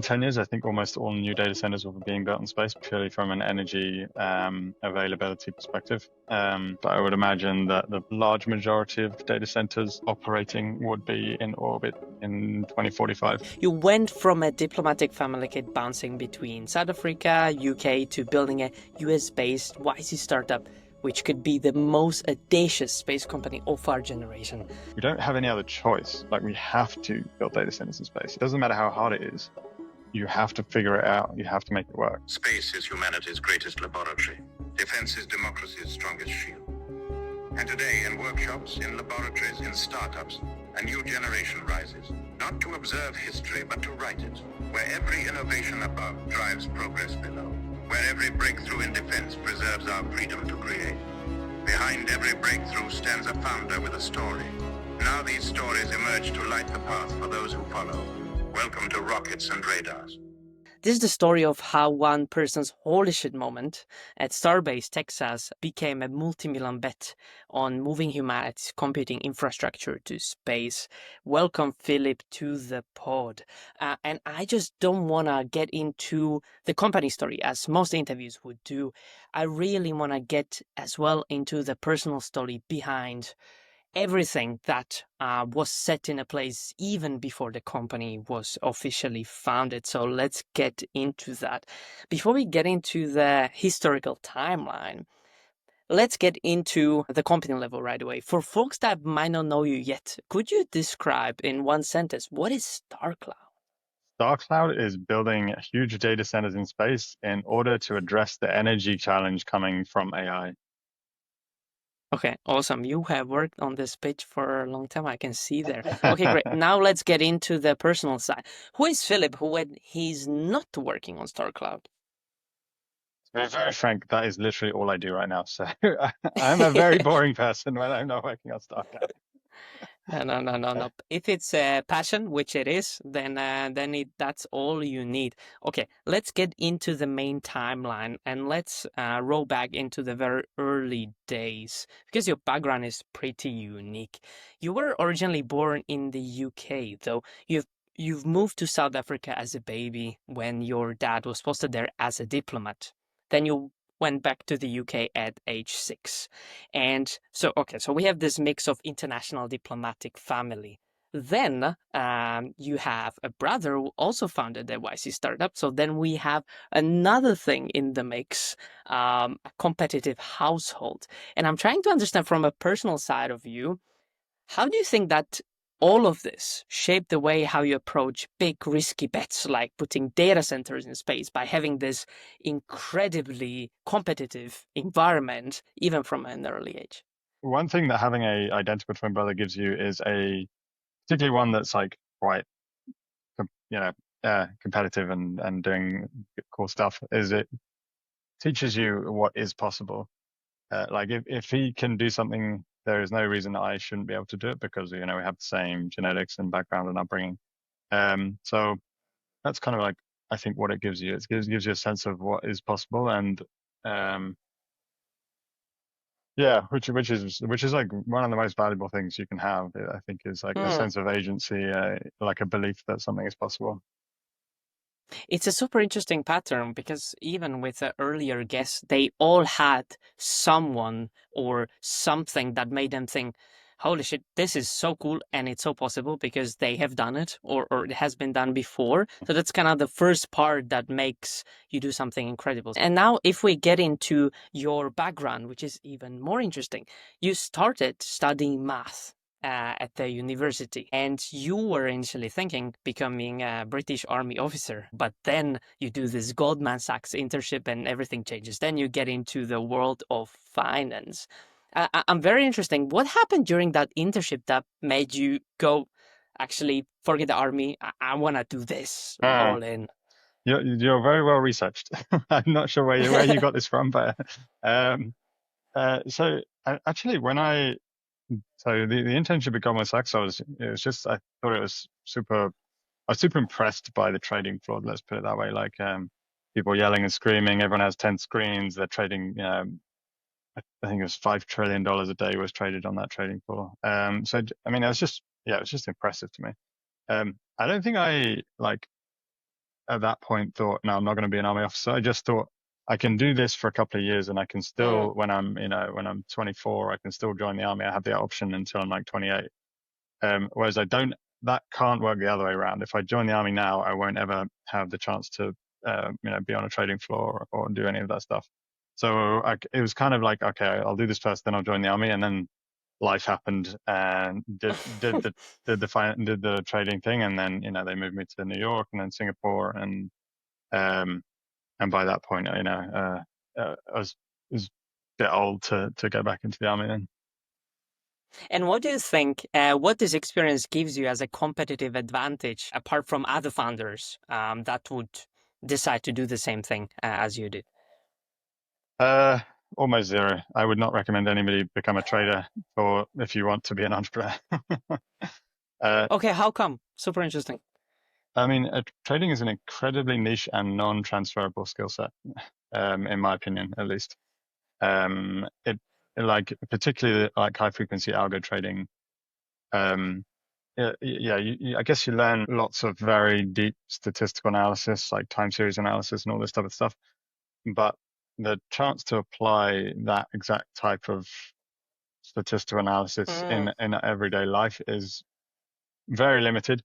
10 years, I think almost all new data centers will be being built in space purely from an energy availability perspective. But I would imagine that the large majority of data centers operating would be in orbit in 2045. You went from a diplomatic family kid bouncing between South Africa, UK, to building a US-based YC startup, which could be the most audacious space company of our generation. We don't have any other choice. Like, we have to build data centers in space. It doesn't matter how hard it is. You have to figure it out. You have to make it work. Space is humanity's greatest laboratory. Defense is democracy's strongest shield. And today, in workshops, in laboratories, in startups, a new generation rises, not to observe history, but to write it, where every innovation above drives progress below, where every breakthrough in defense preserves our freedom to create. Behind every breakthrough stands a founder with a story. Now these stories emerge to light the path for those who follow. Welcome to Rockets and Radars. This is the story of how one person's holy shit moment at Starbase, Texas, became a multi-million bet on moving humanity's computing infrastructure to space. Welcome, Philip, to the pod. And I just don't want to get into the company story as most interviews would do. I really want to get as well into the personal story behind everything that was set in a place even before the company was officially founded. So let's get into that. Before we get into the historical timeline, let's get into the company level right away. For folks that might not know you yet, could you describe in one sentence, what is Starcloud? Starcloud is building huge data centers in space in order to address the energy challenge coming from AI. Okay, awesome. You have worked on this pitch for a long time. I can see there. Okay, great. Now let's get into the personal side. Who is Philip when he's not working on Starcloud? To be very frank, that is literally all I do right now. So I'm a very boring person when I'm not working on Starcloud. No. If it's a passion, which it is, then that's all you need. Okay, let's get into the main timeline and let's roll back into the very early days because your background is pretty unique. You were originally born in the UK, though you've moved to South Africa as a baby when your dad was posted there as a diplomat. Then you went back to the UK at age 6. And so we have this mix of international diplomatic family. Then you have a brother who also founded a YC startup. So then we have another thing in the mix, a competitive household. And I'm trying to understand from a personal side of you, how do you think that all of this shaped the way how you approach big risky bets like putting data centers in space by having this incredibly competitive environment even from an early age? One thing that having a identical twin brother gives you is particularly one that's like quite, competitive and doing cool stuff, is it teaches you what is possible. Like if he can do something, there is no reason I shouldn't be able to do it because, we have the same genetics and background and upbringing. So that's kind of like, I think what it gives you. It gives you a sense of what is possible and, which is like one of the most valuable things you can have, I think, is like a sense of agency, like a belief that something is possible. It's a super interesting pattern because even with the earlier guests, they all had someone or something that made them think, holy shit, this is so cool and it's so possible because they have done it or it has been done before. So that's kind of the first part that makes you do something incredible. And now if we get into your background, which is even more interesting, you started studying math at the university, and you were initially thinking becoming a British Army officer, but then you do this Goldman Sachs internship and everything changes. Then you get into the world of finance. I'm very interested. What happened during that internship that made you go, actually, forget the army, I want to do this all in? You're very well researched. I'm not sure where you got this from, but so actually the internship at Goldman Sachs, I thought it was I was super impressed by the trading floor. Let's put it that way. Like, people yelling and screaming. Everyone has 10 screens. They're trading, I think it was $5 trillion a day was traded on that trading floor. So, I mean, it was just impressive to me. I don't think I at that point thought, no, I'm not going to be an army officer. I just thought I can do this for a couple of years, and I can still, when I'm 24, I can still join the army. I have the option until I'm like 28. Whereas that can't work the other way around. If I join the army now, I won't ever have the chance to, be on a trading floor or do any of that stuff. So it was kind of like, okay, I'll do this first, then I'll join the army, and then life happened and did the trading thing, and then they moved me to New York and then Singapore, and by that point, I was a bit old to go back into the army then. And what do you think, what this experience gives you as a competitive advantage, apart from other founders that would decide to do the same thing as you did? Almost zero. I would not recommend anybody become a trader if you want to be an entrepreneur. Okay, how come? Super interesting. I mean, trading is an incredibly niche and non-transferable skill set, in my opinion, at least. Particularly like high frequency algo trading. I guess you learn lots of very deep statistical analysis, like time series analysis and all this type of stuff. But the chance to apply that exact type of statistical analysis in everyday life is very limited.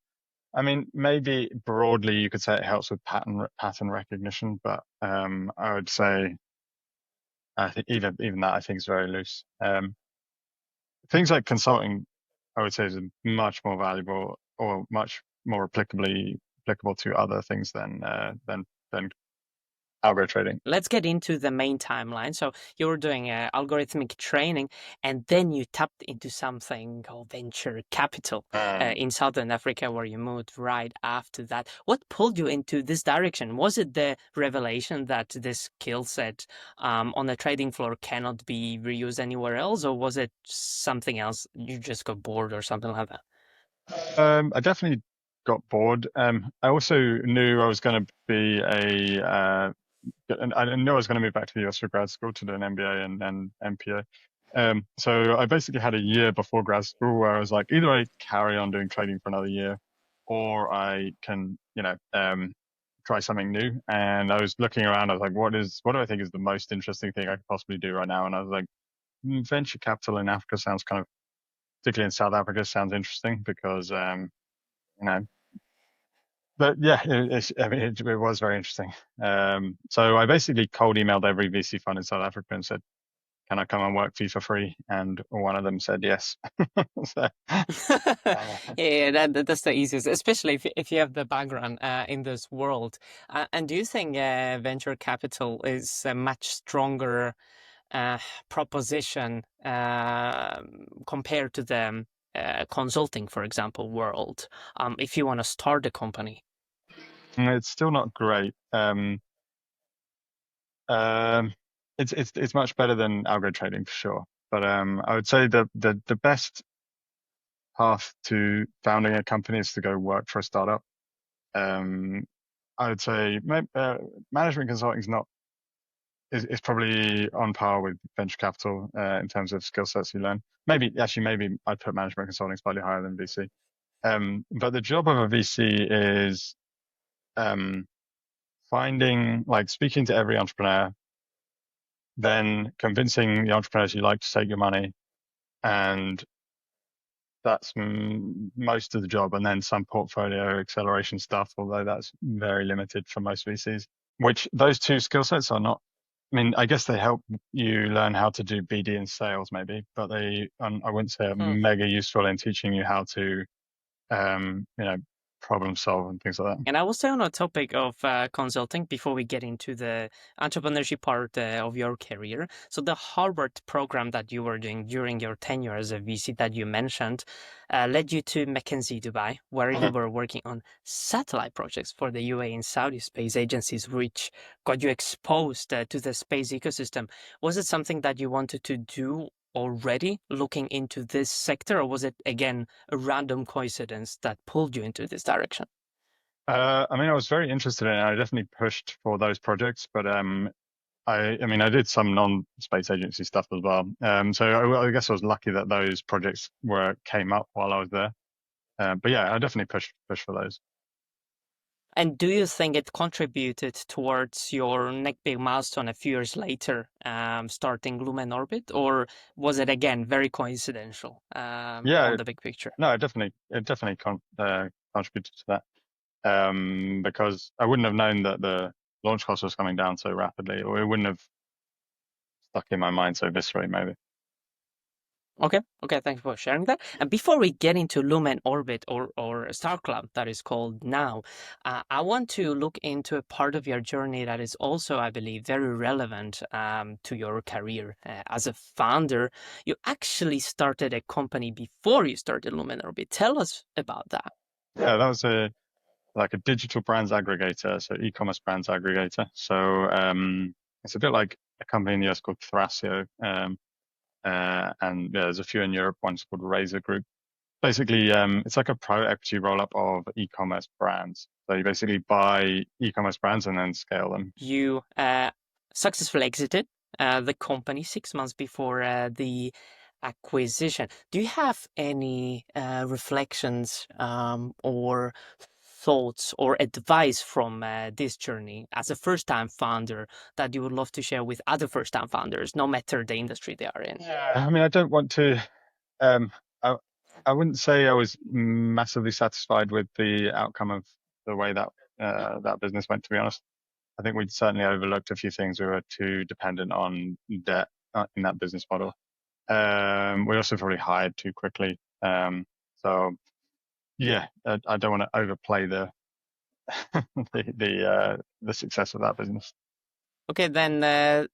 I mean, maybe broadly you could say it helps with pattern recognition, but I would say I think even that I think is very loose. Things like consulting, I would say, is much more valuable or much more applicable to other things than algo trading. Let's get into the main timeline. So you were doing algorithmic training, and then you tapped into something called venture capital in Southern Africa, where you moved right after that. What pulled you into this direction? Was it the revelation that this skill set on the trading floor cannot be reused anywhere else, or was it something else? You just got bored or something like that? I definitely got bored. I also knew I was going to be I knew I was going to move back to the US for grad school to do an MBA and MPA. So I basically had a year before grad school where I was like, either I carry on doing trading for another year, or I can, try something new. And I was looking around. I was like, what do I think is the most interesting thing I could possibly do right now? And I was like, venture capital in Africa sounds particularly in South Africa, sounds interesting because, but yeah, it was very interesting. So I basically cold emailed every VC fund in South Africa and said, can I come and work for you for free? And one of them said yes. That's the easiest, especially if you have the background in this world. And do you think venture capital is a much stronger proposition compared to the consulting, for example, world, if you want to start a company? It's still not great. It's much better than algo trading for sure. But I would say the best path to founding a company is to go work for a startup. I would say management consulting is probably on par with venture capital in terms of skill sets you learn. Maybe I'd put management consulting slightly higher than VC. But the job of a VC is speaking to every entrepreneur, then convincing the entrepreneurs you like to take your money, and that's most of the job, and then some portfolio acceleration stuff, although that's very limited for most VCs, which those two skill sets are not. I mean, I guess they help you learn how to do BD and sales maybe, but I wouldn't say are mega useful in teaching you how to, problem solve and things like that. And I will stay on a topic of consulting before we get into the entrepreneurship part of your career. So the Harvard program that you were doing during your tenure as a VC that you mentioned led you to McKinsey Dubai, where you were working on satellite projects for the UAE and Saudi space agencies, which got you exposed to the space ecosystem. Was it something that you wanted to do already looking into this sector, or was it again a random coincidence that pulled you into this direction? I mean, I was very interested in it. I definitely pushed for those projects, but I did some non-space agency stuff as well. So I guess I was lucky that those projects came up while I was there. But yeah, I definitely pushed for those. And do you think it contributed towards your next big milestone a few years later, starting Lumen Orbit, or was it again very coincidental Yeah, on the big picture? no, it definitely contributed to that. Because I wouldn't have known that the launch cost was coming down so rapidly, or it wouldn't have stuck in my mind so viscerally, maybe. Okay, thanks for sharing that. And before we get into Lumen Orbit or Starcloud, that is called now, I want to look into a part of your journey that is also, I believe, very relevant to your career. As a founder, you actually started a company before you started Lumen Orbit. Tell us about that. Yeah, that was a digital brands aggregator, so e-commerce brands aggregator. So it's a bit like a company in the US called Thrasio. And yeah, there's a few in Europe. One's called Razor Group. Basically, it's like a private equity roll-up of e-commerce brands. So you basically buy e-commerce brands and then scale them. You successfully exited the company 6 months before the acquisition. Do you have any reflections or thoughts or advice from this journey as a first-time founder that you would love to share with other first-time founders, no matter the industry they are in? Yeah, I mean, I don't want to. I wouldn't say I was massively satisfied with the outcome of the way that that business went. To be honest, I think we'd certainly overlooked a few things. We were too dependent on debt in that business model. We also probably hired too quickly. So yeah, I don't want to overplay the the success of that business. Okay, then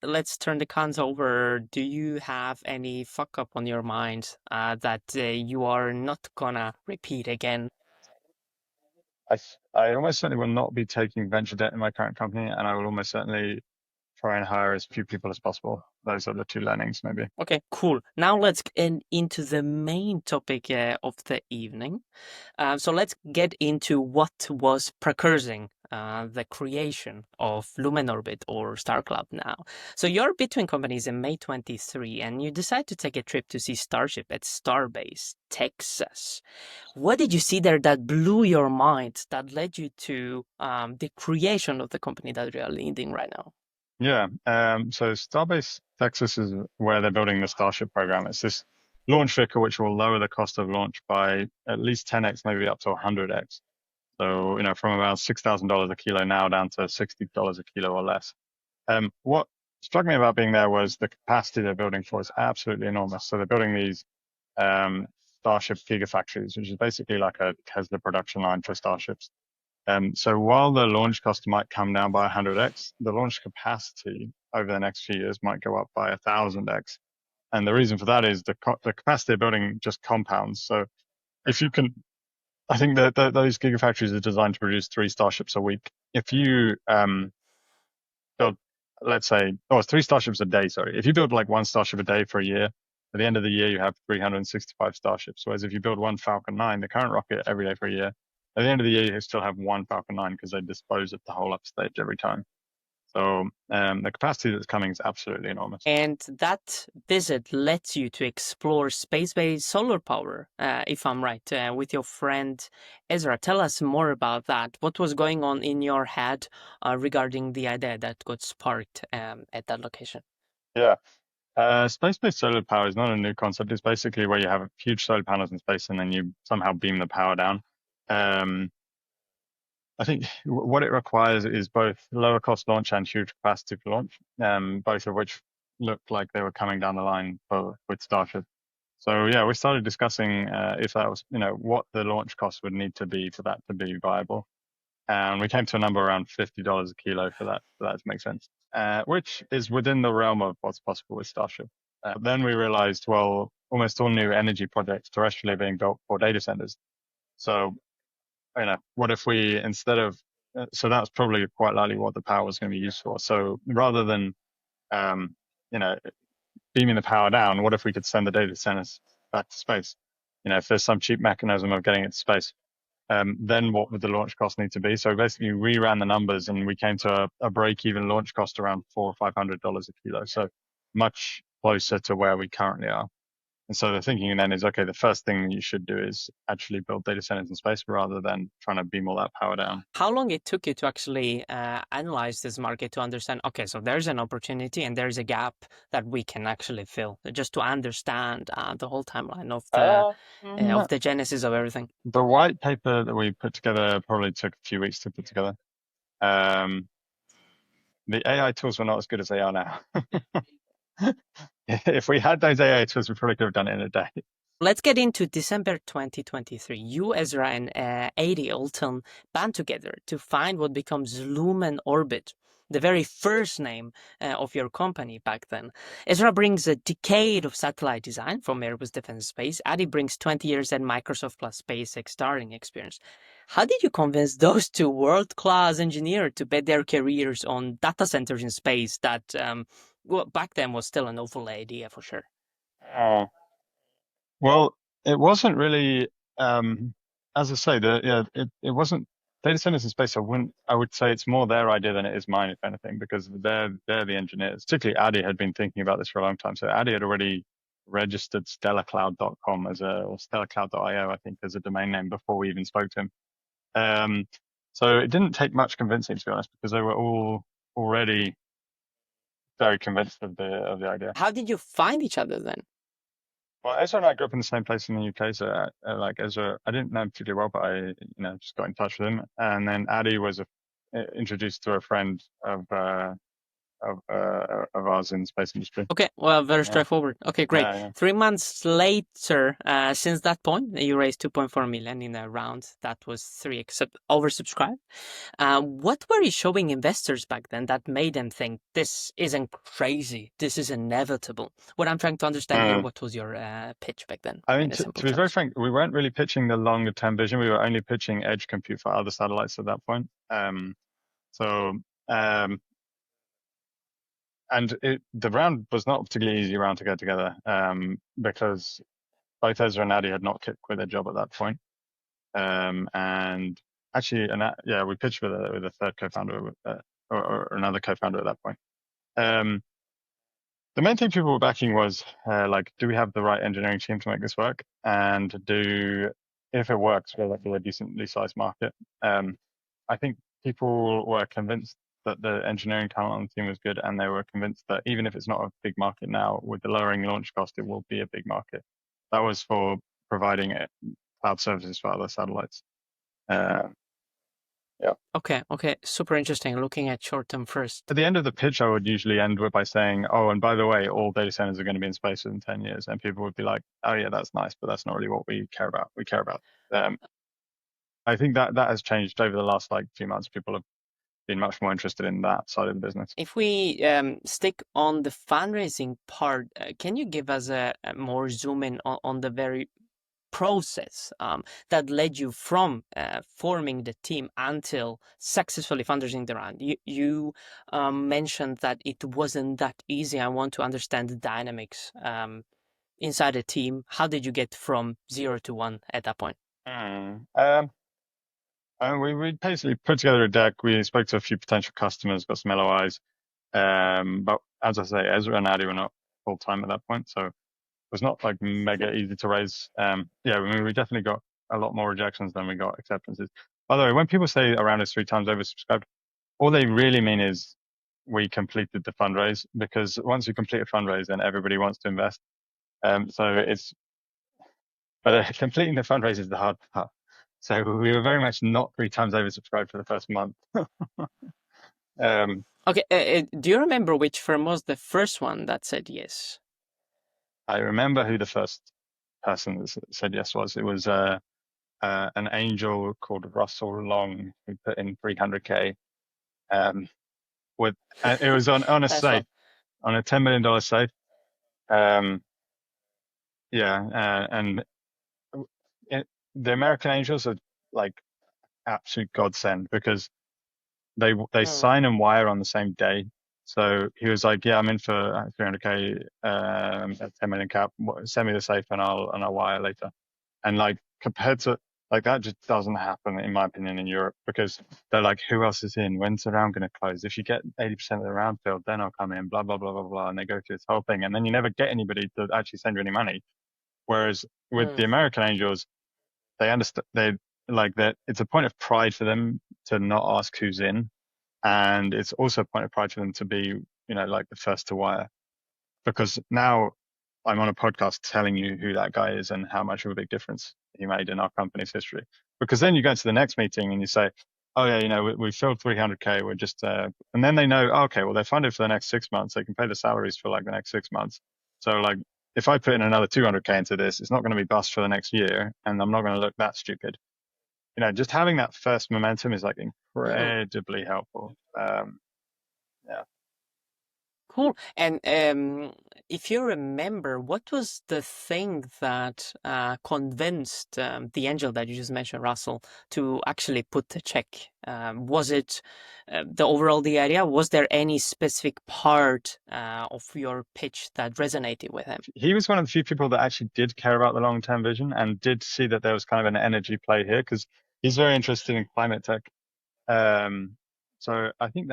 let's turn the cons over. Do you have any fuck up on your mind that you are not gonna repeat again? I almost certainly will not be taking venture debt in my current company, and I will almost certainly try and hire as few people as possible. Those are the two learnings, maybe. Okay, cool. Now let's get into the main topic of the evening. So let's get into what was precursing the creation of Lumen Orbit or Starcloud now. So you're between companies in May 23, and you decide to take a trip to see Starship at Starbase, Texas. What did you see there that blew your mind, that led you to the creation of the company that you are leading right now? Yeah. So Starbase, Texas is where they're building the Starship program. It's this launch vehicle which will lower the cost of launch by at least 10x, maybe up to 100x. So, from about $6,000 a kilo now down to $60 a kilo or less. What struck me about being there was the capacity they're building for is absolutely enormous. So they're building these Starship gigafactories, which is basically like a Tesla production line for Starships. So while the launch cost might come down by 100x, the launch capacity over the next few years might go up by 1,000x. And the reason for that is the capacity they're building just compounds. So if you can, I think that those gigafactories are designed to produce 3 Starships a week. If you build, let's say, it's 3 Starships a day, sorry. If you build like 1 Starship a day for a year, at the end of the year, you have 365 Starships. Whereas if you build 1 Falcon 9, the current rocket, every day for a year, at the end of the year, you still have 1 Falcon 9 because they dispose of the whole upstage every time. So the capacity that's coming is absolutely enormous. And that visit led you to explore space-based solar power, if I'm right, with your friend Ezra. Tell us more about that. What was going on in your head regarding the idea that got sparked at that location? Yeah. Space-based solar power is not a new concept. It's basically where you have huge solar panels in space and then you somehow beam the power down. I think what it requires is both lower cost launch and huge capacity for launch, both of which looked like they were coming down the line with Starship. So yeah, we started discussing if that was, what the launch cost would need to be for that to be viable. And we came to a number around $50 a kilo for that to make sense, which is within the realm of what's possible with Starship. Then we realized, well, almost all new energy projects terrestrially are being built for data centers. So what if we, instead of, so that's probably quite likely what the power was going to be used for. So rather than, beaming the power down, what if we could send the data centers back to space? If there's some cheap mechanism of getting it to space, then what would the launch cost need to be? So basically we ran the numbers and we came to a break-even launch cost around $400 or $500 a kilo. So much closer to where we currently are. And so the thinking then is, okay, the first thing you should do is actually build data centers in space rather than trying to beam all that power down. How long it took you to actually analyze this market to understand, okay, so there's an opportunity and there's a gap that we can actually fill, just to understand the whole timeline of the genesis of everything? The white paper that we put together probably took a few weeks to put together. The AI tools were not as good as they are now. If we had those AI tools, we probably could have done it in a day. Let's get into December 2023. You, Ezra, and Adi Alton band together to find what becomes Lumen Orbit, the very first name of your company back then. Ezra brings a decade of satellite design from Airbus Defense Space. Adi brings 20 years at Microsoft plus SpaceX Starlink experience. How did you convince those two world-class engineers to bet their careers on data centers in space that, well, back then was still an awful idea for sure? Well, it wasn't really, as I say, it wasn't data centers in space. I would say it's more their idea than it is mine, if anything, because they're the engineers. Particularly Adi had been thinking about this for a long time. So Adi had already registered stellarcloud.com or stellarcloud.io, I think, as a domain name before we even spoke to him. So it didn't take much convincing, to be honest, because they were all already very convinced of the idea. How did you find each other then? Well, Ezra and I grew up in the same place in the UK, so like Ezra, I didn't know him particularly well, but I, just got in touch with him. And then Adi was introduced to a friend of ours in the space industry. Okay, well, very straightforward. Okay, great. 3 months later, since that point, you raised 2.4 million in a round that was 3x oversubscribed. What were you showing investors back then that made them think this isn't crazy, this is inevitable? What I'm trying to understand here, what was your pitch back then? I mean, to be very frank, we weren't really pitching the longer term vision. We were only pitching edge compute for other satellites at that point. And the round was not a particularly easy round to get together, because both Ezra and Adi had not quit their job at that point. And actually, we pitched with a third co-founder or another co-founder at that point. The main thing people were backing was do we have the right engineering team to make this work? And if it works, we're like a decently sized market. I think people were convinced that the engineering talent on the team was good, and they were convinced that even if it's not a big market now, with the lowering launch cost, it will be a big market. That was for providing cloud services for other satellites. Okay, super interesting. Looking at short term first. At the end of the pitch, I would usually end by saying, "Oh, and by the way, all data centers are going to be in space within 10 years," and people would be like, "Oh yeah, that's nice, but that's not really what we care about. We care about." I think that has changed over the last few months. People have been much more interested in that side of the business. If we stick on the fundraising part, can you give us a more zoom in on the very process that led you from forming the team until successfully fundraising the round? You mentioned that it wasn't that easy. I want to understand the dynamics inside the team. How did you get from 0 to 1 at that point? We basically put together a deck. We spoke to a few potential customers, got some LOIs. But as I say, Ezra and Adi were not full time at that point, so it was not mega easy to raise. We definitely got a lot more rejections than we got acceptances. By the way, when people say around is 3 times oversubscribed, all they really mean is we completed the fundraise, because once you complete a fundraise, then everybody wants to invest. Completing the fundraise is the hard part. So we were very much not 3 times oversubscribed for the first month. Okay, do you remember which firm was the first one that said yes? I remember who the first person that said yes was. It was an angel called Russell Long, who put in $300K. It was on a safe, on a $10 million safe. The American angels are absolute godsend, because they sign and wire on the same day. So he was like, "Yeah, I'm in for 300K, at 10 million cap. Send me the safe and I'll wire later." And compared to that, just doesn't happen, in my opinion, in Europe, because they're like, "Who else is in? When's the round going to close? If you get 80% of the round filled, then I'll come in." Blah blah blah blah blah, and they go through this whole thing, and then you never get anybody to actually send you any money. Whereas with the Mm. American angels, they understand, they like that it's a point of pride for them to not ask who's in. And it's also a point of pride for them to be, like the first to wire. Because now I'm on a podcast telling you who that guy is and how much of a big difference he made in our company's history. Because then you go to the next meeting and you say, oh yeah, we filled 300K. We're just, and then they know, oh, okay, well, they're funded for the next 6 months. They can pay the salaries for like the next 6 months. So like, if I put in another 200K into this, it's not going to be bust for the next year, and I'm not going to look that stupid. Just having that first momentum is like incredibly helpful. Yeah. Cool. And if you remember, what was the thing that convinced the angel that you just mentioned, Russell, to actually put the check? Was it the idea? Was there any specific part of your pitch that resonated with him? He was one of the few people that actually did care about the long-term vision and did see that there was kind of an energy play here, because he's very interested in climate tech. So I think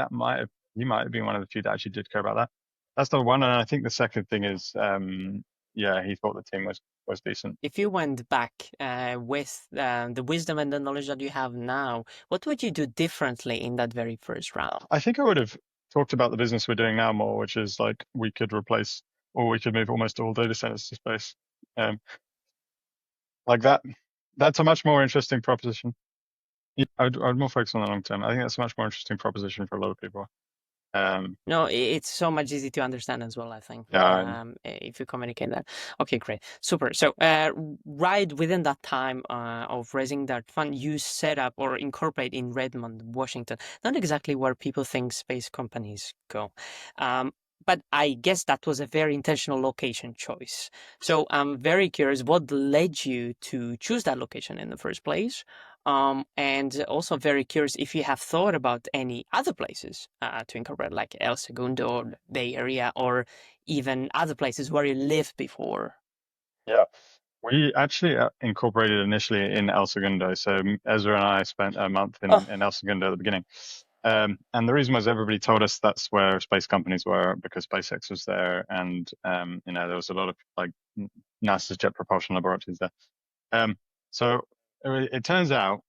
he might have been one of the few that actually did care about that. That's the one. And I think the second thing is, he thought the team was decent. If you went back with the wisdom and the knowledge that you have now, what would you do differently in that very first round? I think I would have talked about the business we're doing now more, which is like we could replace, or we could move almost all data centers to space. Like that. That's a much more interesting proposition. I'd more focus on the long term. I think that's a much more interesting proposition for a lot of people. No, it's so much easy to understand as well, I think. Yeah. If you communicate that. Okay, great. Super. So right within that time of raising that fund, you set up or incorporate in Redmond, Washington. Not exactly where people think space companies go. But I guess that was a very intentional location choice. So I'm very curious, what led you to choose that location in the first place? And also very curious if you have thought about any other places to incorporate, like El Segundo or Bay Area, or even other places where you lived before. Yeah. We actually incorporated initially in El Segundo. So Ezra and I spent a month in El Segundo at the beginning. And the reason was everybody told us that's where space companies were, because SpaceX was there, and there was a lot of like NASA's Jet Propulsion Laboratories there. So it turns out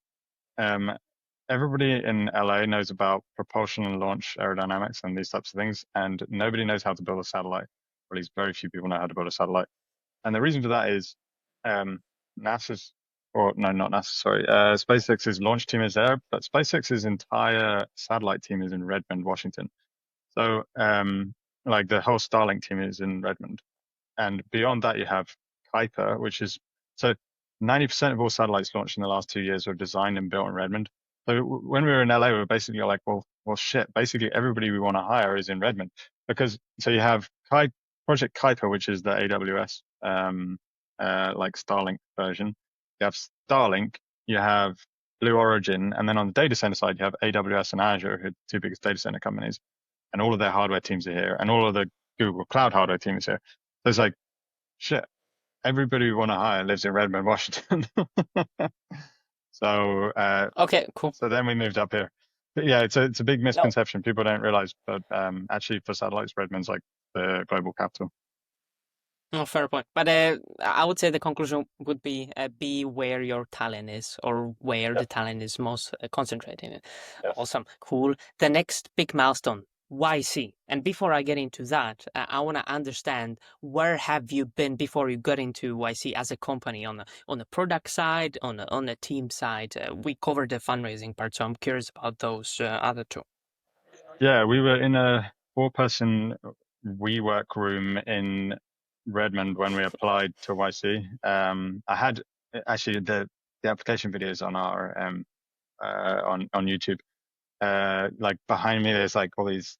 everybody in LA knows about propulsion and launch aerodynamics and these types of things, and nobody knows how to build a satellite. Or at least very few people know how to build a satellite. And the reason for that is NASA's, or no, not NASA, sorry, SpaceX's launch team is there, but SpaceX's entire satellite team is in Redmond, Washington. So like the whole Starlink team is in Redmond. And beyond that, you have Kuiper, which is, so 90% of all satellites launched in the last 2 years were designed and built in Redmond. So when we were in LA, we were basically like, well, shit, basically everybody we want to hire is in Redmond. Because, so you have Project Kuiper, which is the AWS, like Starlink version. You have Starlink, you have Blue Origin, and then on the data center side, you have AWS and Azure, who are the two biggest data center companies. And all of their hardware teams are here, and all of the Google Cloud hardware team is here. So it's like, shit, everybody we want to hire lives in Redmond, Washington. So okay, cool. So then we moved up here. But yeah, it's a big misconception. People don't realize, but actually for satellites, Redmond's like the global capital. No, fair point. But I would say the conclusion would be where your talent is, or where the talent is most concentrated. Yes. Awesome, cool. The next big milestone, YC. And before I get into that, I want to understand, where have you been before you got into YC as a company, on the product side, on the team side? We covered the fundraising part, so I'm curious about those other two. Yeah, we were in a 4-person WeWork room in Redmond when we applied to YC. I had actually the application videos on our on YouTube. Like behind me, there's like all these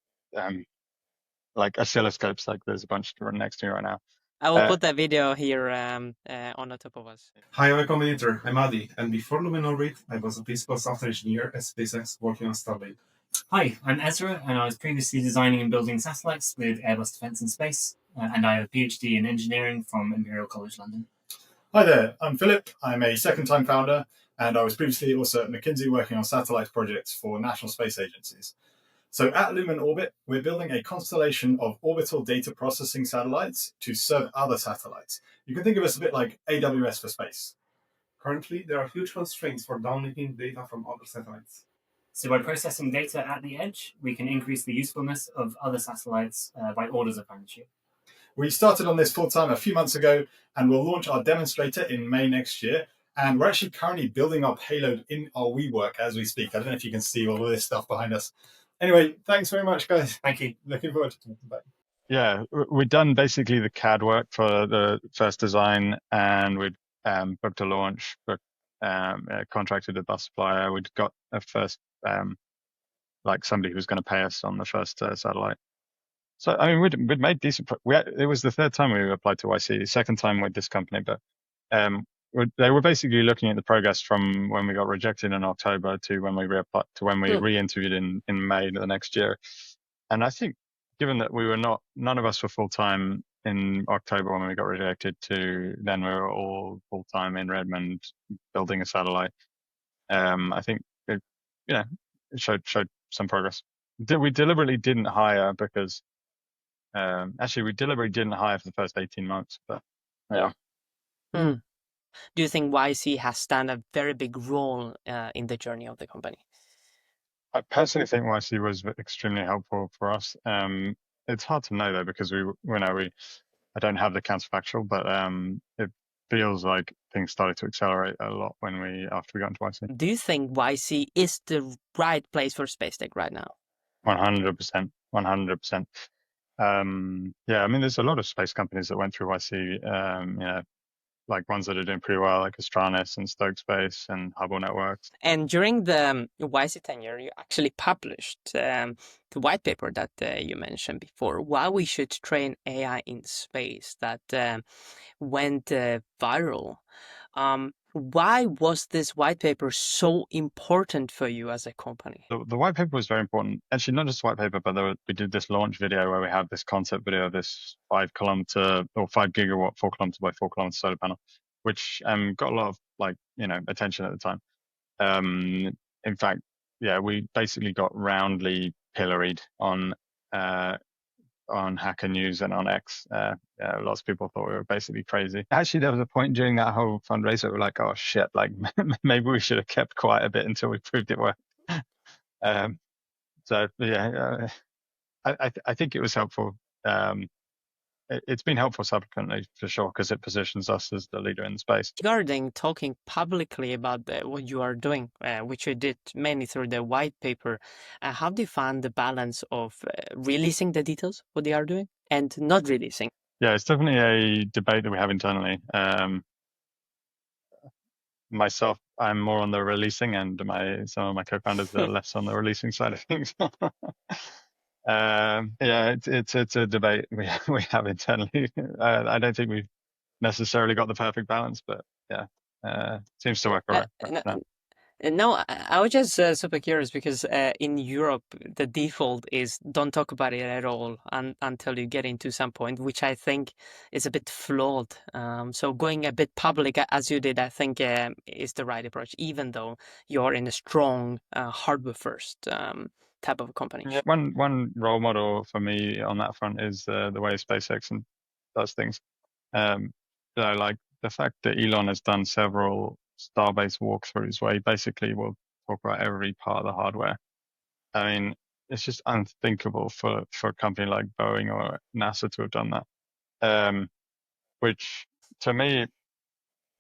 like oscilloscopes. Like there's a bunch next to me right now. I will put that video here on the top of us. Hi, I'm a Combinator. I'm Adi, and before Luminal Read, I was a principal software engineer at SpaceX working on Starbase. Hi, I'm Ezra, and I was previously designing and building satellites with Airbus Defence and Space, and I have a PhD in engineering from Imperial College London. Hi there, I'm Philip. I'm a second-time founder, and I was previously also at McKinsey working on satellite projects for national space agencies. So at Lumen Orbit, we're building a constellation of orbital data processing satellites to serve other satellites. You can think of us a bit like AWS for space. Currently, there are huge constraints for downlinking data from other satellites. So by processing data at the edge, we can increase the usefulness of other satellites by orders of magnitude. We started on this full-time a few months ago, and we'll launch our demonstrator in May next year. And we're actually currently building our payload in our WeWork as we speak. I don't know if you can see all of this stuff behind us. Anyway, thanks very much, guys. Thank you. Looking forward to talking about it. Yeah, we'd done basically the CAD work for the first design, and we'd booked a launch, contracted a bus supplier. We'd got a first, like somebody who was going to pay us on the first satellite. So I mean, we'd made decent. It was the third time we applied to YC, second time with this company, but they were basically looking at the progress from when we got rejected in October to when we reapplied to when we re-interviewed in May the next year. And I think, given that none of us were full time in October when we got rejected, to then we were all full time in Redmond building a satellite. I think it showed some progress. We deliberately didn't hire because. Actually, we deliberately didn't hire for the first 18 months, but yeah. Do you think YC has done a very big role in the journey of the company? I personally think YC was extremely helpful for us. It's hard to know though, because I don't have the counterfactual, but it feels like things started to accelerate a lot after we got into YC. Do you think YC is the right place for space tech right now? 100%. 100%. Yeah, I mean, there's a lot of space companies that went through YC, like ones that are doing pretty well, like Astranis and Stoke Space and Hubble Networks. And during the YC tenure, you actually published the white paper that you mentioned before, Why We Should Train AI in Space, that went viral. Why was this white paper so important for you as a company? The white paper was very important. Actually, not just white paper, but we did this launch video where we have this concept video of this 5 gigawatt, 4 kilometer by 4 kilometer solar panel, which got a lot of attention at the time. In fact, yeah, we basically got roundly pilloried on Hacker News and on X. Lots of people thought we were basically crazy. Actually, there was a point during that whole fundraiser where we're like, oh shit, like maybe we should have kept quiet a bit until we proved it worked. So yeah, I think it was helpful. It's been helpful subsequently for sure, because it positions us as the leader in the space. Regarding talking publicly about what you are doing, which you did mainly through the white paper, how do you find the balance of releasing the details, what they are doing, and not releasing? Yeah, it's definitely a debate that we have internally. Myself, I'm more on the releasing, and some of my co-founders are less on the releasing side of things. Yeah, it's a debate we have internally. I don't think we've necessarily got the perfect balance, but yeah, seems to work right now. No, I was just super curious because in Europe, the default is don't talk about it at all until you get into some point, which I think is a bit flawed. So going a bit public as you did, I think is the right approach, even though you're in a strong hardware first type of company. Yeah, one role model for me on that front is the way SpaceX does things. Like the fact that Elon has done several Starbase walkthroughs where he basically will talk about every part of the hardware. I mean, it's just unthinkable for a company like Boeing or NASA to have done that. Which to me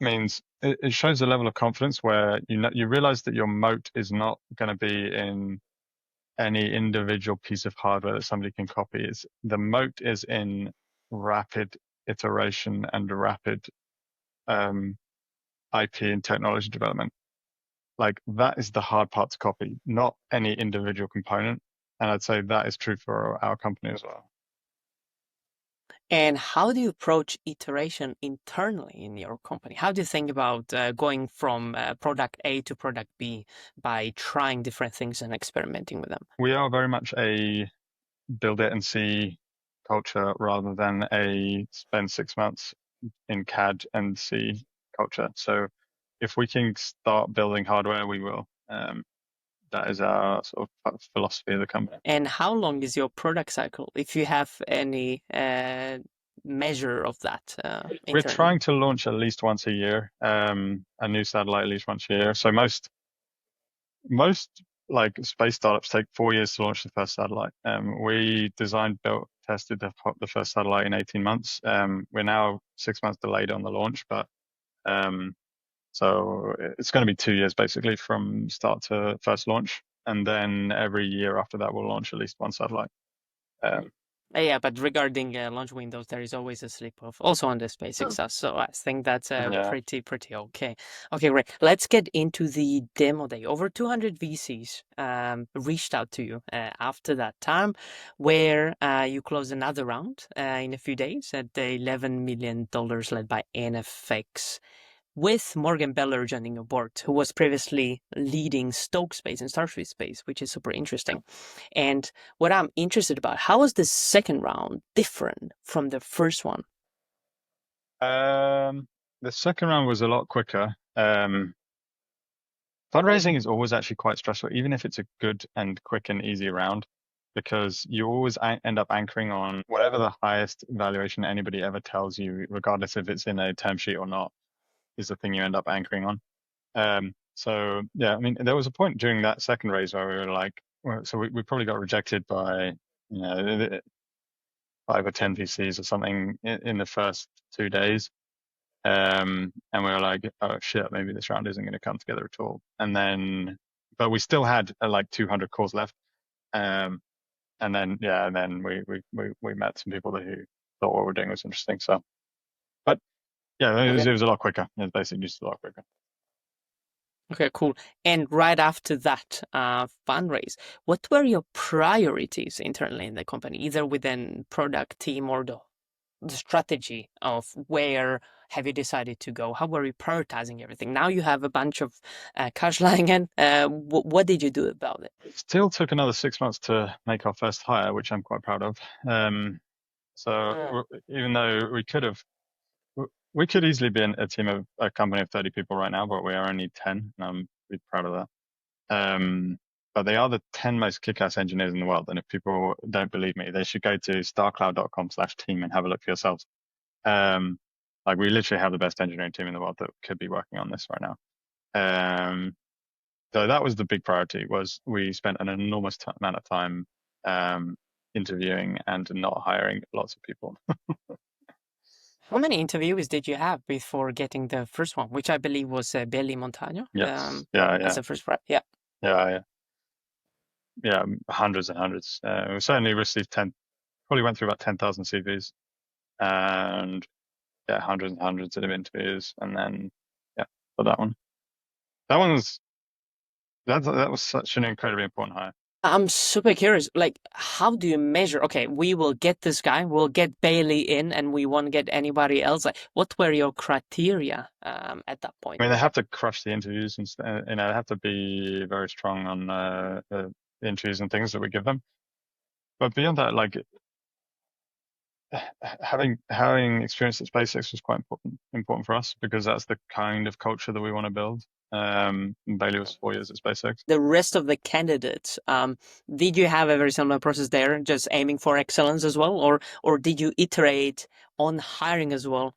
means it shows a level of confidence where you realize that your moat is not going to be in any individual piece of hardware that somebody can copy. The moat is in rapid iteration and rapid IP and technology development. Like that is the hard part to copy, not any individual component. And I'd say that is true for our company as well. And how do you approach iteration internally in your company? How do you think about going from product A to product B by trying different things and experimenting with them? We are very much a build it and see culture rather than a spend 6 months in CAD and see culture. So if we can start building hardware, we will. that is our sort of philosophy of the company. And how long is your product cycle, if you have any measure of that We're internally? trying to launch at least once a year, a new satellite at least once a year. So most like space startups take 4 years to launch the first satellite. We designed, built, tested the first satellite in 18 months. We're now 6 months delayed on the launch, but so it's going to be 2 years basically from start to first launch, and then every year after that we'll launch at least one satellite. Yeah, but regarding launch windows, there is always a slip-off also on the SpaceX stuff. So I think that's pretty okay. Okay, great. Let's get into the demo day. Over 200 VCs reached out to you after that time, where you closed another round in a few days at the $11 million led by NFX, with Morgan Beller joining your board, who was previously leading Stoke Space and Starship Space, which is super interesting. And what I'm interested about, how was the second round different from the first one? The second round was a lot quicker. Fundraising is always actually quite stressful, even if it's a good and quick and easy round, because you always end up anchoring on whatever the highest valuation anybody ever tells you, regardless if it's in a term sheet or not, is the thing you end up anchoring on. So yeah, I mean, there was a point during that second raise where we were like, well, so we probably got rejected by 5 or 10 VCs or something in the first 2 days. And we were like, oh shit, maybe this round isn't going to come together at all. And then, but we still had like 200 calls left. And then we met some people who thought what we're doing was interesting. So, but yeah, it was a lot quicker. It was basically just a lot quicker. Okay, cool. And right after that fundraise, what were your priorities internally in the company, either within product team or the strategy of where have you decided to go? How were you prioritizing everything? Now you have a bunch of cash lying in. What did you do about it? It still took another 6 months to make our first hire, which I'm quite proud of. So even though we could easily be a team of a company of 30 people right now, but we are only 10, and I'm really proud of that. But they are the 10 most kickass engineers in the world. And if people don't believe me, they should go to starcloud.com/team and have a look for yourselves. Like we literally have the best engineering team in the world that could be working on this right now. So that was the big priority, was we spent an enormous amount of time interviewing and not hiring lots of people. How many interviews did you have before getting the first one, which I believe was Billy Montano? Yes. As the first, yeah. Yeah, hundreds and hundreds. We certainly received probably went through about 10,000 CVs, and yeah, hundreds and hundreds of interviews, and then for that one, that was such an incredibly important hire. I'm super curious, like, how do you measure, okay, we will get this guy, we'll get Bailey in, and we won't get anybody else? Like, what were your criteria at that point? I mean, they have to crush the interviews, and they have to be very strong on the interviews and things that we give them. But beyond that, like, having experience at SpaceX was quite important for us, because that's the kind of culture that we want to build. Bailey was 4 years at SpaceX. The rest of the candidates, did you have a very similar process there, just aiming for excellence as well, or did you iterate on hiring as well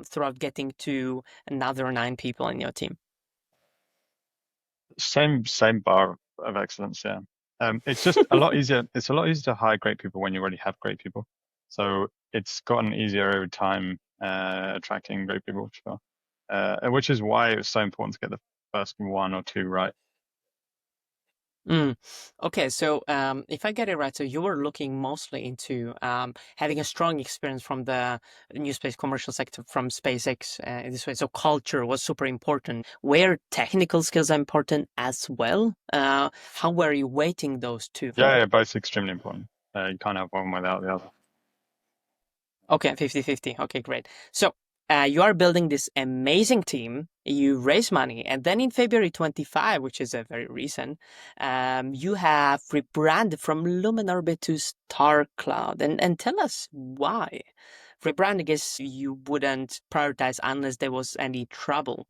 throughout getting to another 9 people in your team? Same bar of excellence, yeah. It's just a lot easier. It's a lot easier to hire great people when you already have great people. So it's gotten easier over time attracting great people, for sure. Which is why it was so important to get the first 1 or 2 right. Okay, so if I get it right, so you were looking mostly into having a strong experience from the new space commercial sector from SpaceX in this way. So culture was super important. Were technical skills important as well? How were you weighting those two? Yeah, both extremely important. You can't have one without the other. Okay, 50-50. Okay, great. So you are building this amazing team, you raise money, and then in February 25, which is a very recent, you have rebranded from Lumenorbit to Starcloud. And tell us why. Rebranding is you wouldn't prioritize unless there was any trouble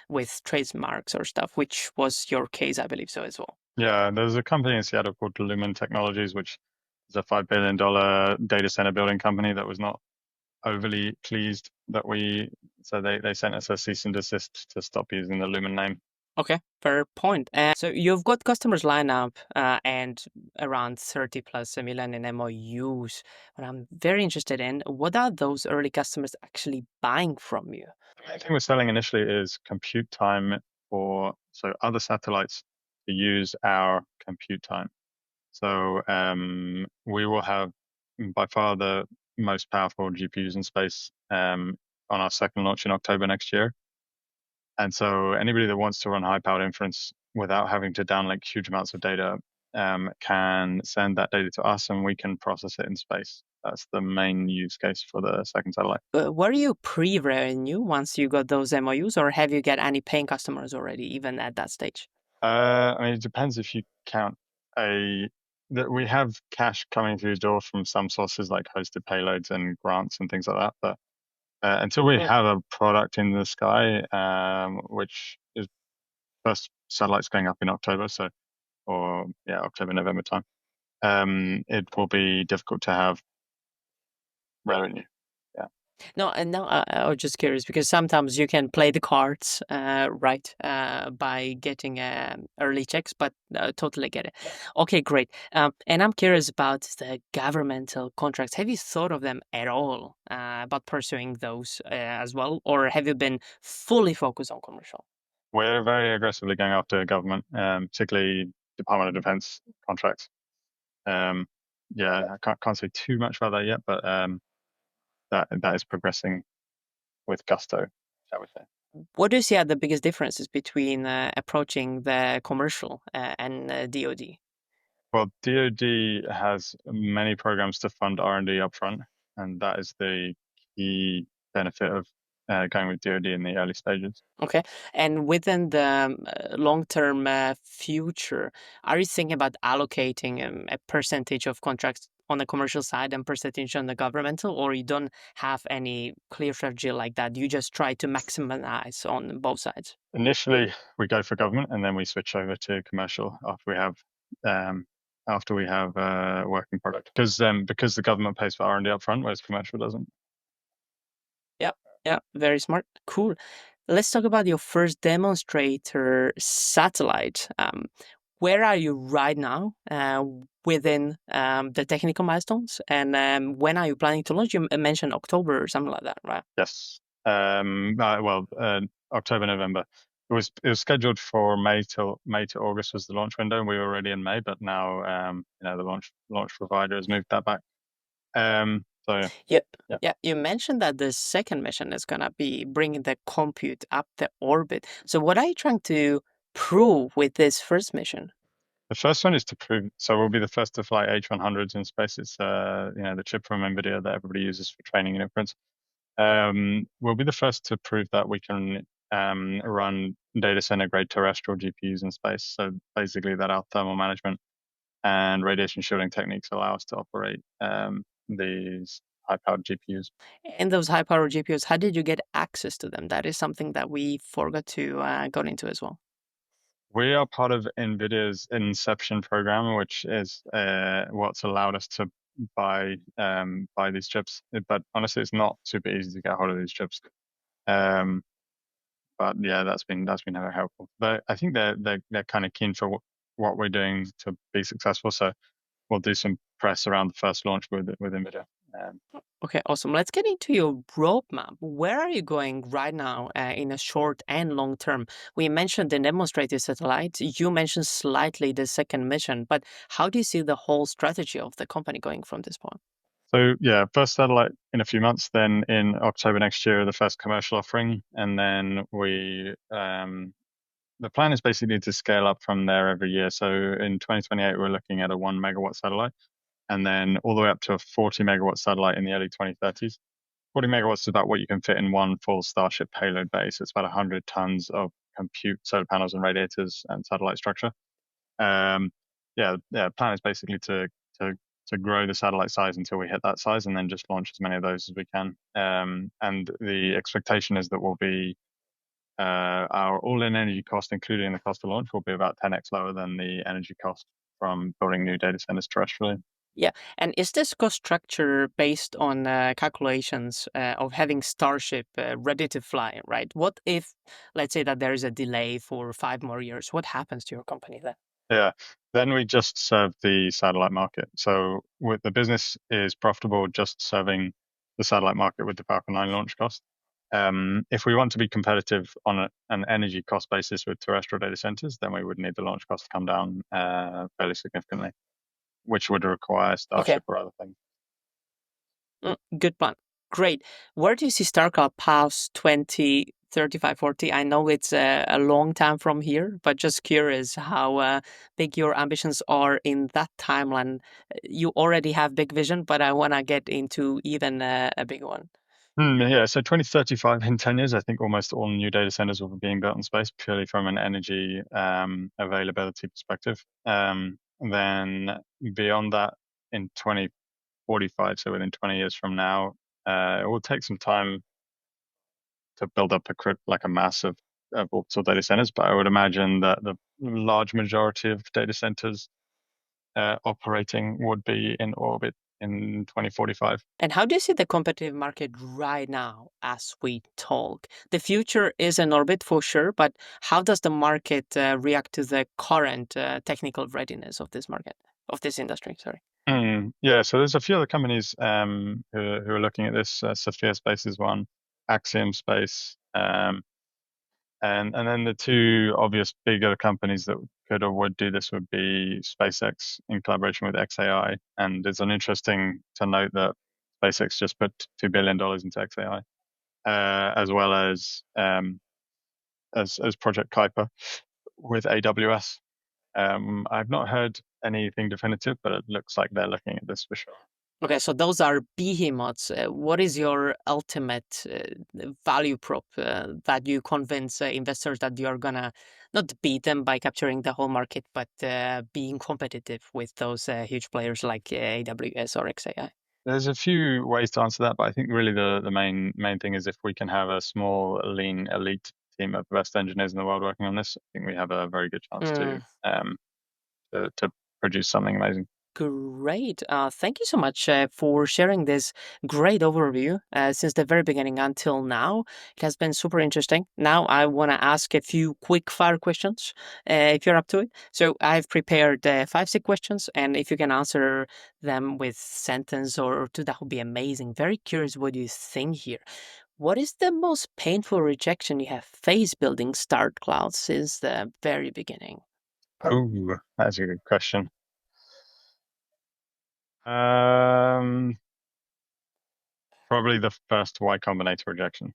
with trademarks or stuff, which was your case, I believe so as well. Yeah, there's a company in Seattle called Lumen Technologies, which is a $5 billion data center building company that was not overly pleased that so they sent us a cease and desist to stop using the Lumen name. Okay, fair point. So you've got customers lined up and around 30 plus million in MOUs. What I'm very interested in, what are those early customers actually buying from you? The main thing we're selling initially is compute time for other satellites to use our compute time. So we will have by far the most powerful GPUs in space on our second launch in October next year. And so anybody that wants to run high-powered inference without having to downlink huge amounts of data can send that data to us, and we can process it in space. That's the main use case for the second satellite. Were you pre-revenue once you got those MOUs, or have you got any paying customers already, even at that stage? I mean, it depends if you count that we have cash coming through the door from some sources like hosted payloads and grants and things like that. But until we have a product in the sky, which is first satellites going up in October, October, November time, it will be difficult to have revenue. Yeah. No, and now I was just curious because sometimes you can play the cards, right, by getting early checks, but totally get it. Okay, great. And I'm curious about the governmental contracts. Have you thought of them at all about pursuing those as well, or have you been fully focused on commercial? We're very aggressively going after government, particularly Department of Defense contracts. I can't say too much about that yet, but that is progressing with gusto, shall we say. What do you see are the biggest differences between approaching the commercial and DoD? Well, DoD has many programs to fund R&D upfront, and that is the key benefit of going with DoD in the early stages. Okay. And within the long-term future, are you thinking about allocating a percentage of contracts on the commercial side and percentage on the governmental, or you don't have any clear strategy like that? You just try to maximize on both sides? Initially, we go for government, and then we switch over to commercial after we have a working product, because the government pays for R&D upfront, whereas commercial doesn't. Yeah, very smart. Cool. Let's talk about your first demonstrator satellite. Where are you right now within the technical milestones? And when are you planning to launch? You mentioned October or something like that, right? Yes. October, November. It was scheduled for May to August was the launch window, and we were already in May. But now, the launch provider has moved that back. Yeah. You mentioned that the second mission is gonna be bringing the compute up the orbit. So what are you trying to prove with this first mission? The first one is to prove. So we'll be the first to fly H100s in space. It's the chip from NVIDIA that everybody uses for training and inference. We'll be the first to prove that we can run data center grade terrestrial GPUs in space. So basically, that our thermal management and radiation shielding techniques allow us to operate these high-powered GPUs. And those high-power GPUs, how did you get access to them? That is something that we forgot to go into as well. We are part of NVIDIA's Inception program, which is what's allowed us to buy these chips. But honestly, it's not super easy to get hold of these chips. But yeah, that's been very helpful. But I think they're kind of keen for what we're doing to be successful. So we'll do some press around the first launch with NVIDIA. Okay, awesome. Let's get into your roadmap. Where are you going right now in a short and long term? We mentioned the demonstrator satellite. You mentioned slightly the second mission, but how do you see the whole strategy of the company going from this point? So yeah, first satellite in a few months, then in October next year, the first commercial offering, and then the plan is basically to scale up from there every year. So in 2028, we're looking at a 1 megawatt satellite, and then all the way up to a 40 megawatt satellite in the early 2030s. 40 megawatts is about what you can fit in one full Starship payload base. It's about 100 tons of compute, solar panels and radiators and satellite structure. Plan is basically to grow the satellite size until we hit that size, and then just launch as many of those as we can. And the expectation is that we'll be our all-in energy cost, including the cost of launch, will be about 10x lower than the energy cost from building new data centers terrestrially. Yeah, and is this cost structure based on calculations of having Starship ready to fly, right? What if, let's say that there is a delay for 5 more years? What happens to your company then? Yeah, then we just serve the satellite market. So with the business is profitable just serving the satellite market with the Falcon 9 launch cost. If we want to be competitive on an energy cost basis with terrestrial data centers, then we would need the launch cost to come down fairly significantly, which would require Starship or other things. Good plan. Great. Where do you see Starcloud past 2035, 40? I know it's a long time from here, but just curious how big your ambitions are in that timeline. You already have big vision, but I want to get into even a big one. Yeah, so 2035, in 10 years, I think almost all new data centers will be being built in space purely from an energy availability perspective. Then beyond that, in 2045, so within 20 years from now, it will take some time to build up a mass of orbital data centers, but I would imagine that the large majority of data centers operating would be in orbit in 2045. And how do you see the competitive market right now as we talk? The future is in orbit for sure, but how does the market react to the current technical readiness of this market, of this industry? Sorry. Yeah, so there's a few other companies who are looking at this. Sophia Space is one, Axiom Space, and then the two obvious bigger companies that could or would do this would be SpaceX in collaboration with XAI. And it's interesting to note that SpaceX just put $2 billion into XAI, as well as Project Kuiper with AWS. I've not heard anything definitive, but it looks like they're looking at this for sure. Okay, so those are behemoths. What is your ultimate value prop that you convince investors that you're gonna not beat them by capturing the whole market, but being competitive with those huge players like AWS or XAI? There's a few ways to answer that, but I think really the main thing is if we can have a small, lean, elite team of best engineers in the world working on this, I think we have a very good chance to produce something amazing. Great. Thank you so much for sharing this great overview since the very beginning until now. It has been super interesting. Now I want to ask a few quick fire questions if you're up to it. So I've prepared 5, 6 questions, and if you can answer them with sentence or two, that would be amazing. Very curious what you think here. What is the most painful rejection you have faced building Starcloud since the very beginning? Oh, that's a good question. Probably the first Y Combinator rejection.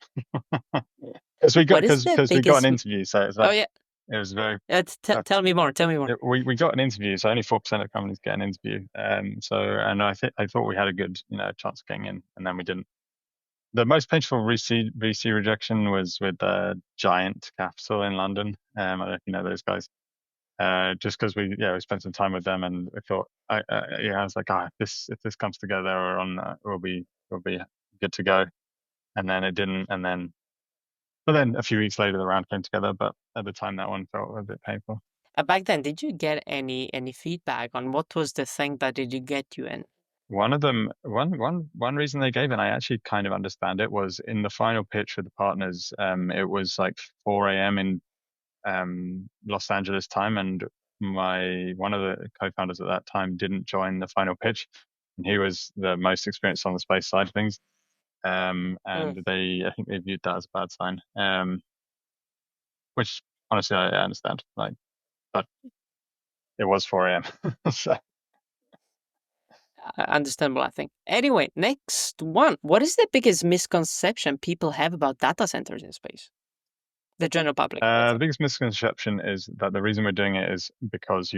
Because we got an interview, so it's like, oh yeah, it was very. Tell me more. Tell me more. We got an interview, so only 4% of companies get an interview. And I thought we had a good chance of getting in, and then we didn't. The most painful VC rejection was with Giant Capital in London. I don't know if you know those guys. Just because we spent some time with them, and we thought, I was like, if this comes together, we'll be good to go. And then it didn't, but then a few weeks later the round came together. But at the time, that one felt a bit painful. Back then, did you get any feedback on what was the thing that did you get you in? One of them, one reason they gave, and I actually kind of understand it, was in the final pitch with the partners. It was like 4 a.m. in Los Angeles time, and one of the co-founders at that time didn't join the final pitch, and he was the most experienced on the space side of things. And I think they viewed that as a bad sign. Which honestly I understand, but it was 4 a.m. So. Understandable, I think. Anyway, next one. What is the biggest misconception people have about data centers in space? The general public. The biggest misconception is that the reason we're doing it is because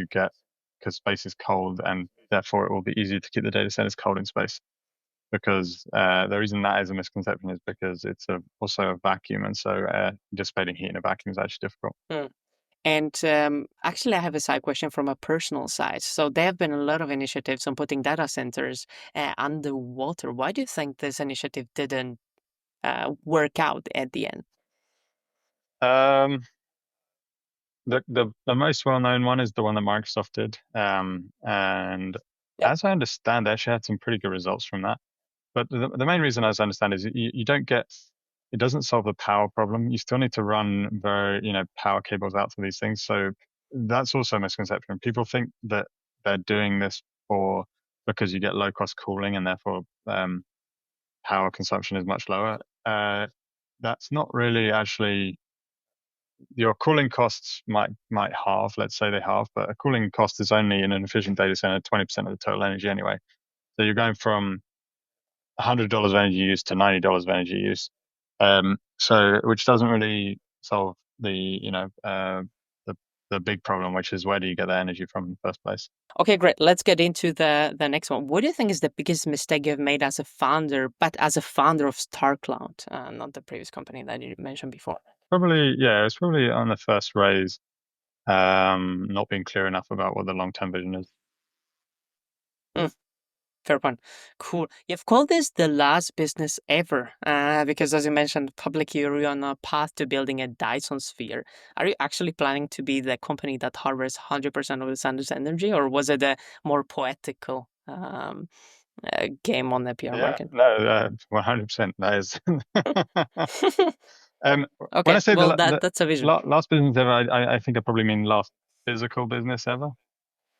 space is cold, and therefore it will be easier to keep the data centers cold in space. Because the reason that is a misconception is because it's also a vacuum, and so dissipating heat in a vacuum is actually difficult. And actually, I have a side question from a personal side. So there have been a lot of initiatives on putting data centers underwater. Why do you think this initiative didn't work out at the end? Um, the most well-known one is the one that Microsoft did. And Yep. as I understand, they actually had some pretty good results from that. But the main reason, as I understand, is you don't get, it doesn't solve the power problem. You still need to run power cables out to these things. So that's also a misconception. People think that they're doing this because you get low cost cooling and therefore power consumption is much lower. That's not really actually. Your cooling costs might halve. Let's say they halve, but a cooling cost is only in an efficient data center 20% of the total energy anyway. So you're going from $100 of energy use to $90 of energy use. So which doesn't really solve the big problem, which is where do you get that energy from in the first place? Okay, great. Let's get into the next one. What do you think is the biggest mistake you've made as a founder, but as a founder of Starcloud, not the previous company that you mentioned before? Probably, yeah, it's probably on the first raise, not being clear enough about what the long-term vision is. Fair point. Cool. You've called this the last business ever, because as you mentioned, publicly you're on a path to building a Dyson sphere. Are you actually planning to be the company that harvests 100% of the sun's energy, or was it a more poetical game on the PR market? No, 100%. That is. When Okay, I say well, the that's a vision. last business ever, I think I probably mean last physical business ever,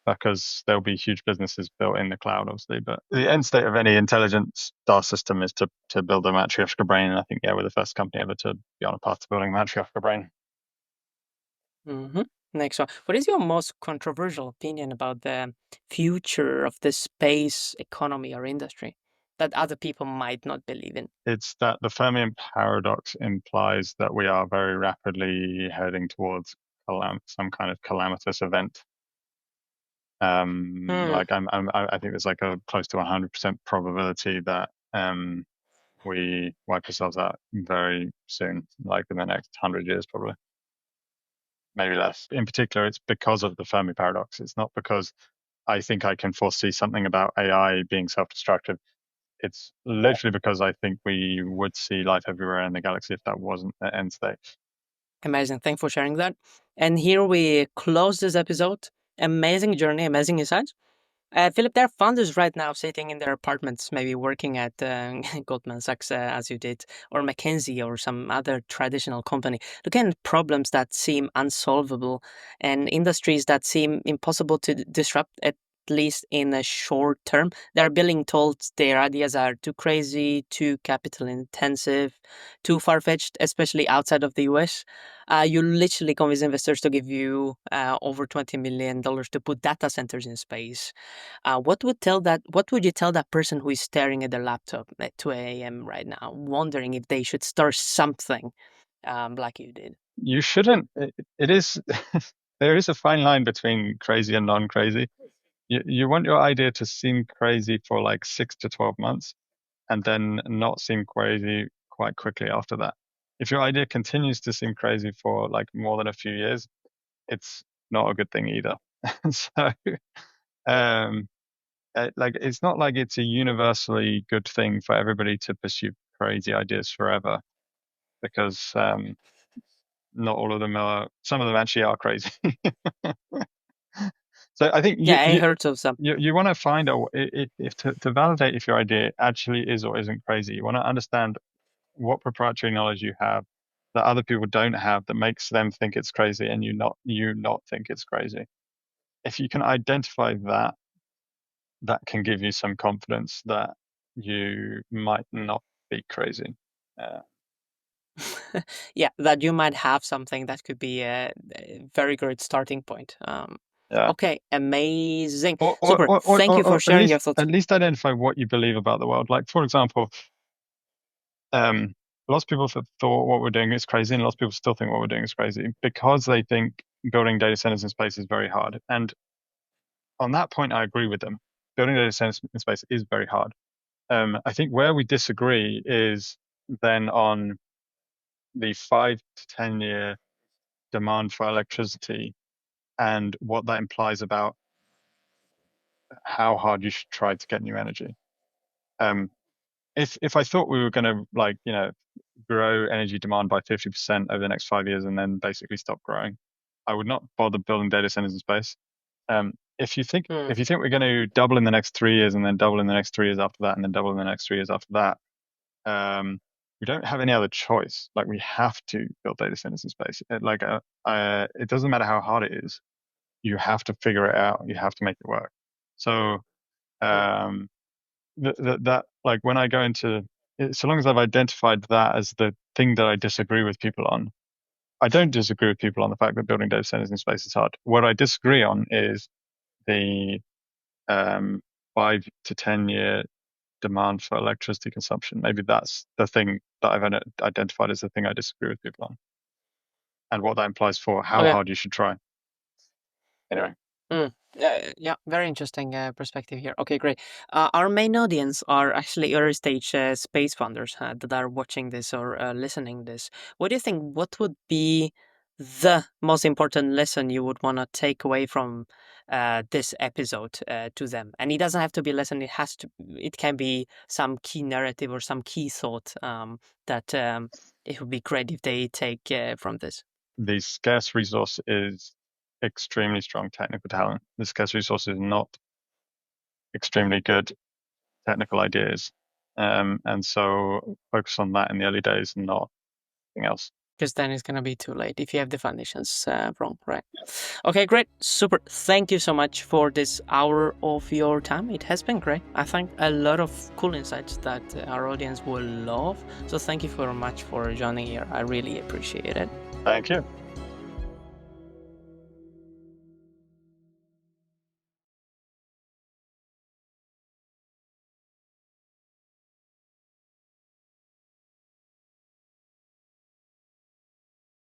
because there'll be huge businesses built in the cloud, obviously. But the end state of any intelligent star system is to build a Matryoshka brain. And I think, yeah, we're the first company ever to be on a path to building a Matryoshka brain. Mm-hmm. Next one. What is your most controversial opinion about the future of the space economy or industry that other people might not believe in? It's that the Fermion paradox implies that we are very rapidly heading towards some kind of calamitous event. I think there's like a close to 100% probability that we wipe ourselves out very soon, like in the next 100 years, probably. Maybe less. In particular, it's because of the Fermi paradox. It's not because I think I can foresee something about AI being self-destructive. It's literally because I think we would see life everywhere in the galaxy if that wasn't the end state. Amazing. Thanks for sharing that. And here we close this episode. Amazing journey, amazing insights. Philip, there are founders right now sitting in their apartments, maybe working at Goldman Sachs, as you did, or McKinsey, or some other traditional company, looking at problems that seem unsolvable and industries that seem impossible to disrupt, at least in a short term. They're being told their ideas are too crazy, too capital intensive, too far-fetched, especially outside of the US. You literally convince investors to give you over $20 million to put data centers in space. What would you tell that person who is staring at their laptop at 2 a.m. right now, wondering if they should start something like you did? You shouldn't. It is. There is a fine line between crazy and non-crazy. You want your idea to seem crazy for like 6 to 12 months and then not seem crazy quite quickly after that. If your idea continues to seem crazy for like more than a few years, it's not a good thing either. So, it's not like it's a universally good thing for everybody to pursue crazy ideas forever, because not all of them are. Some of them actually are crazy. So I think Yeah, I heard of some. you want to find out if to validate if your idea actually is or isn't crazy. You want to understand what proprietary knowledge you have that other people don't have that makes them think it's crazy and you not think it's crazy. If you can identify that, that can give you some confidence that you might not be crazy. Yeah, that you might have something that could be a very great starting point. Yeah. Okay, amazing. Super. Thank you for sharing your thoughts. At least identify what you believe about the world. Like, for example, lots of people thought what we're doing is crazy, and lots of people still think what we're doing is crazy because they think building data centers in space is very hard. And on that point, I agree with them. Building data centers in space is very hard. I think where we disagree is then on the 5 to 10 year demand for electricity and what that implies about how hard you should try to get new energy. If I thought we were going to grow energy demand by 50% over the next 5 years and then basically stop growing. I would not bother building data centers in space. If you think we're going to double in the next 3 years and then double in the next 3 years after that and then double in the next 3 years after that, we don't have any other choice. Like, we have to build data centers in space. It doesn't matter how hard it is. You have to figure it out. You have to make it work. So that like when I go into, so long as I've identified that as the thing that I disagree with people on, I don't disagree with people on the fact that building data centers in space is hard. What I disagree on is the 5 to 10 year demand for electricity consumption. Maybe that's the thing that I've identified as the thing I disagree with people on, and what that implies for how hard you should try. Anyway. Yeah, very interesting perspective here. Okay, great. Our main audience are actually early stage space founders that are watching this or listening this. What do you think? What would be the most important lesson you would want to take away from this episode to them? And it doesn't have to be a lesson. It can be some key narrative or some key thought that it would be great if they take from this. The scarce resource is extremely strong technical talent. The scarce resource is not extremely good technical ideas. And so focus on that in the early days and not anything else. Because then it's going to be too late if you have the foundations wrong, right? Okay, great. Super. Thank you so much for this hour of your time. It has been great. I think a lot of cool insights that our audience will love. So thank you very much for joining here. I really appreciate it. Thank you.